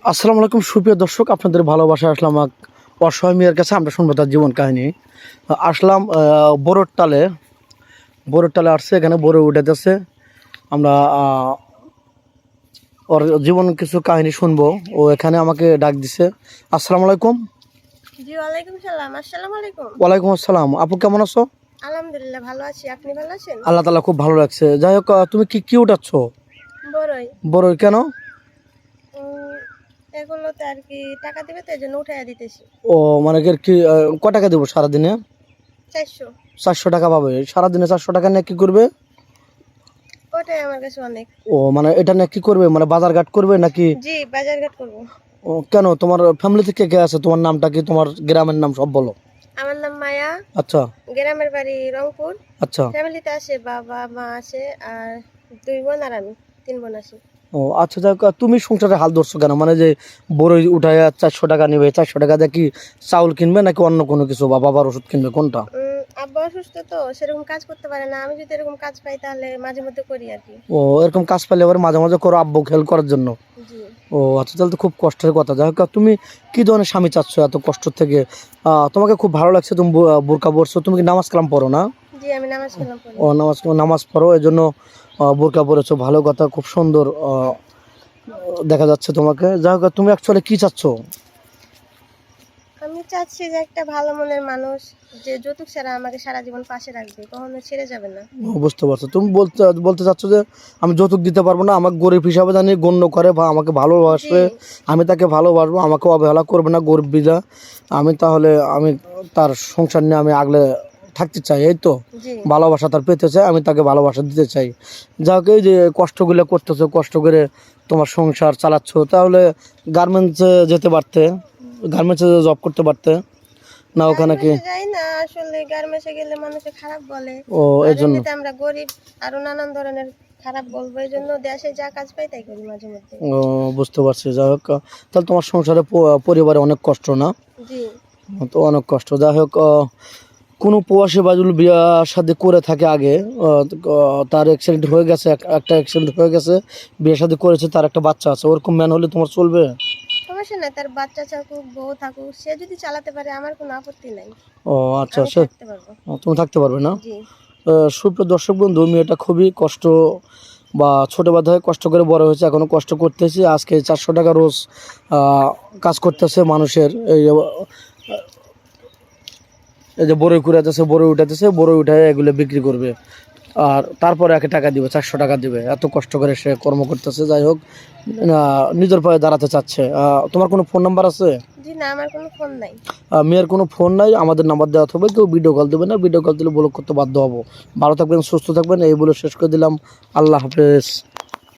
আসসালামু আলাইকুম সুপ্রিয় দর্শক, আপনাদের ভালোবাসায় আসলাম এক অসহায় মেয়ের কাছে। আমরা শুনবো তার জীবন কাহিনী। আসলাম বড়োর টালে আসছে, এখানে বড়ো উঠেতেছে। আমরা ওর জীবন কিছু কাহিনী শুনবো। ও এখানে আমাকে ডাক দিছে। আসসালামু আলাইকুম। জি ওয়ালাইকুম সালাম। আসসালামু আলাইকুম। ওয়ালাইকুম আসসালাম। আপু কেমন আছো? আলহামদুলিল্লাহ ভালো আছি, আপনি ভালো আছেন? আল্লাহ তাআলা খুব ভালো লাগছে। যাই হোক, তুমি কি কি উঠাচ্ছ? বড়ই। বড়ই কেন? এগুলোতে আর কি টাকা দিবে তো, এই জন্য উঠাইয়া দিতেছি। ও মানে কি ক টাকা দেবো সারাদিনে? 400। 400 টাকা পাবে সারাদিনে? 400 টাকা নিয়ে কি করবে? ওটাই আমার কাছে অনেক। ও মানে এটা নিয়ে কি করবে, মানে বাজার ঘাট করবে নাকি? জি বাজারঘাট করব। ও কেন, তোমার ফ্যামিলিতে কে কে আছে? তোমার নামটা কি, তোমার গ্রামের নাম সব বলো। আমার নাম মায়া। আচ্ছা গ্রামের বাড়ি রংপুর। আচ্ছা। ফ্যামিলিতে আছে বাবা মা আছে আর 2 বোন আর আমি 3 বোন আছি। ও আচ্ছা, যাই হোক, তুমি সংসারে হাল ধরছো কেন? মানে যে বড়ই উঠায় 400 টাকা নেবে, 400 টাকা দিয়ে কি চাউল কিনবে নাকি অন্য কোনো কিছু, বা বাবার ওষুধ কিনবে, কোনটা? আব্বা অসুস্থ তো সেরকম কাজ করতে পারে না, আমি যদি এরকম কাজ পাই তাহলে মাঝে মধ্যে করি আর কি। ও এরকম কাজ পেলে এবার মাঝে মাঝে করো আব্বু হেল্প করার জন্য? জি। ও আচ্ছা, তাহলে তো খুব কষ্টের কথা। যাই হোক, তুমি কি ধরনের স্বামী চাচ্ছ এত কষ্ট থেকে? তোমাকে খুব ভালো লাগছে, তুমি বোরকা পরছো। তুমি কি নামাজ কালাম পড়ো না? জি আমি নামাজ কালাম পড়ি। ও নামাজ পড়ো, এই জন্য বোরকা পরেছো। ভালো কথা, খুব সুন্দর দেখা যাচ্ছে তোমাকে। যাই হোক, তুমি অ্যাকচুয়ালি কি চাচ্ছ? আমি চাচ্ছি যে একটা ভালো মনের মানুষ, যে যৌতুক ছাড়া আমাকে সারা জীবন পাশে রাখবে, কখনো ছেড়ে যাবে না। বুঝতে পারছো, তুমি বলতে বলতে চাচ্ছ যে আমি যৌতুক দিতে পারবো না, আমাকে গরিব হিসাবে জানি গণ্য করে বা আমাকে ভালোবাসবে, আমি তাকে ভালোবাসবো, আমাকে অবহেলা করবে না গরিব বিজা। আমি তার সংসার নিয়ে আমি আগলে থাকতে চাই, এই তো। ভালোবাসা তার পেতে চাই, আমি তাকে ভালোবাসা দিতে চাই। যা হোক, এই যে কষ্টগুলো করতেছো, কষ্ট করে তোমার সংসার চালাচ্ছ, তাহলে গার্মেন্টসে যেতে পারতে, গার্মেন্টসে জব করতে পারতে না? ওখানে কি যাই না, আসলে গার্মেন্টসে গেলে মানুষে খারাপ বলে। ও এই জন্য আমরা গরিব, আরো নানান ধরনের খারাপ বলবো, এই জন্য দেশে যা কাজ পাই তাই করি মাঝে মধ্যে। ও বুঝতে পারছি। যাই হোক, তাহলে তোমার সংসারে পরিবারে অনেক কষ্ট না? জি। তো অনেক কষ্ট। যাই হোক, কোনো প্রবাসী বাজুল বিয়া শাদী করে থাকে আগে, তার অ্যাক্সিডেন্ট হয়ে গেছে, একটা অ্যাক্সিডেন্ট হয়ে গেছে, বিয়ে শাদী করেছে, তার একটা বাচ্চা আছে, ওরকম ম্যান হলে তোমার চলবে? সমস্যা নাই, তার বাচ্চা থাকুক বউ থাকুক, সে যদি চালাতে পারে আমার কোনো আপত্তি নাই। ও আচ্ছা, সে তুমি থাকতে পারবে না? জি। সুপ্রিয় দর্শক বন্ধু, মেয়েটা খুবই কষ্ট বা ছোটোবেলায় কষ্ট করে বড় হয়েছে, এখনও কষ্ট করতেছে। আজকে 400 টাকা রোজ কাজ করতেছে মানুষের। এই যে বড়ই কুড়াতেছে, বড়ই উঠাতেছে, বড়ই উঠায় এগুলো বিক্রি করবে, আর তারপরে একে টাকা দিবে, 400 টাকা দিবে। এত কষ্ট করে সে কর্ম করতেছে। যাই হোক, নিজের পায়ে দাঁড়াতে চাচ্ছে। তোমার কোনো ফোন নাম্বার আছে? জি না, আমার কোনো ফোন নাই। মেয়ের কোনো ফোন নাই, আমাদের নাম্বার দেওয়া হবে। কেউ ভিডিও কল দেবে না, ভিডিও কল দিলে ব্লক করতে বাধ্য হবো। ভালো থাকবেন, সুস্থ থাকবেন, এই বলে শেষ করে দিলাম। আল্লাহ হাফেজ।